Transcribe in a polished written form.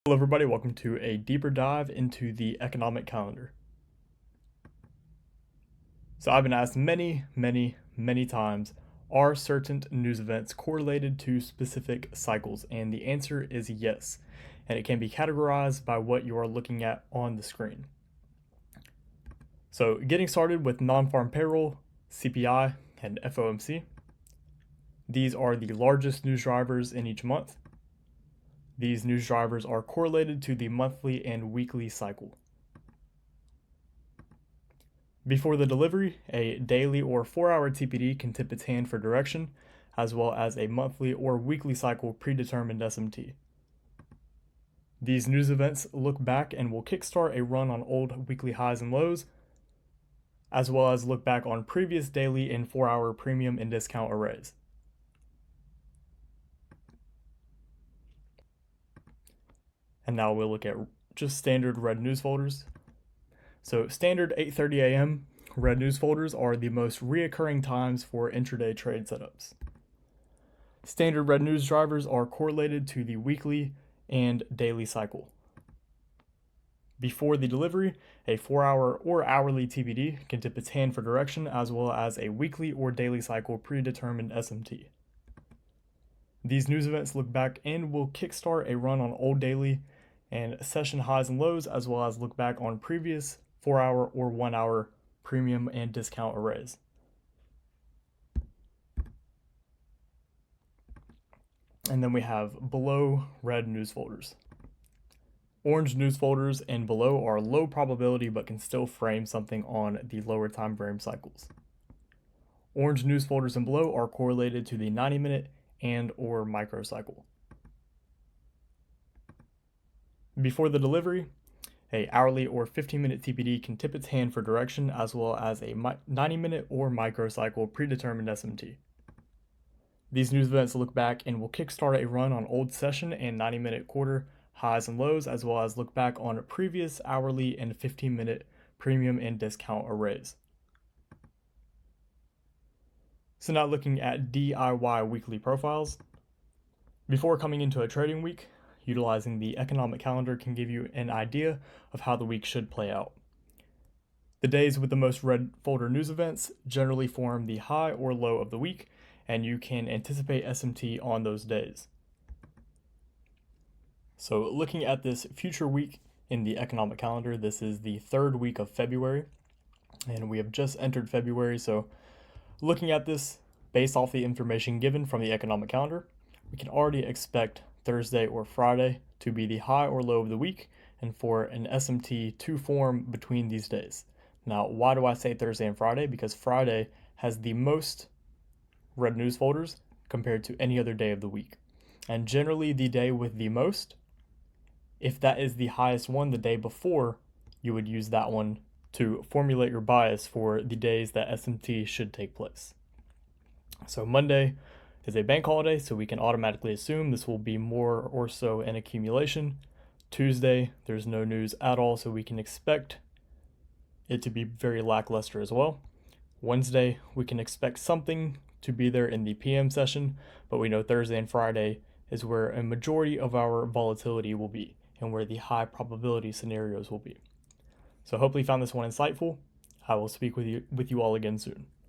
Hello everybody, welcome to a deeper dive into the economic calendar. So I've been asked many times, are certain news events correlated to specific cycles? And the answer is yes. And it can be categorized by what you are looking at on the screen. So getting started with non-farm payroll, CPI, and FOMC. These are the largest news drivers in each month. These news drivers are correlated to the monthly and weekly cycle. Before the delivery, a daily or 4-hour TPD can tip its hand for direction, as well as a monthly or weekly cycle predetermined SMT. These news events look back and will kickstart a run on old weekly highs and lows, as well as look back on previous daily and 4-hour premium and discount arrays. And now we'll look at just standard red news folders. So standard 8:30 a.m. red news folders are the most reoccurring times for intraday trade setups. Standard red news drivers are correlated to the weekly and daily cycle. Before the delivery, a 4-hour or hourly TPD can tip its hand for direction, as well as a weekly or daily cycle predetermined SMT. These news events look back and will kickstart a run on old daily and session highs and lows, as well as look back on previous 4-hour or 1-hour premium and discount arrays. And then we have below red news folders. Orange news folders and below are low probability but can still frame something on the lower time frame cycles. Orange news folders and below are correlated to the 90-minute and or microcycle. Before the delivery, a hourly or 15-minute TPD can tip its hand for direction, as well as a 90-minute or microcycle predetermined SMT. These news events look back and will kickstart a run on old session and 90-minute quarter highs and lows, as well as look back on previous hourly and 15-minute premium and discount arrays. So now looking at DIY weekly profiles. Before coming into a trading week, utilizing the economic calendar can give you an idea of how the week should play out. The days with the most red folder news events generally form the high or low of the week, and you can anticipate SMT on those days. So looking at this future week in the economic calendar, this is the third week of February, and we have just entered February. So looking at this based off the information given from the economic calendar, we can already expect Thursday or Friday to be the high or low of the week, and for an SMT to form between these days. Now, why do I say Thursday and Friday? Because Friday has the most red news folders compared to any other day of the week. And generally the day with the most, if that is the highest one the day before, you would use that one to formulate your bias for the days that SMT should take place. So Monday is a bank holiday, so we can automatically assume this will be more or so an accumulation. Tuesday, there's no news at all, so we can expect it to be very lackluster as well. Wednesday, we can expect something to be there in the PM session, but we know Thursday and Friday is where a majority of our volatility will be and where the high probability scenarios will be. So hopefully you found this one insightful. I will speak with you all again soon.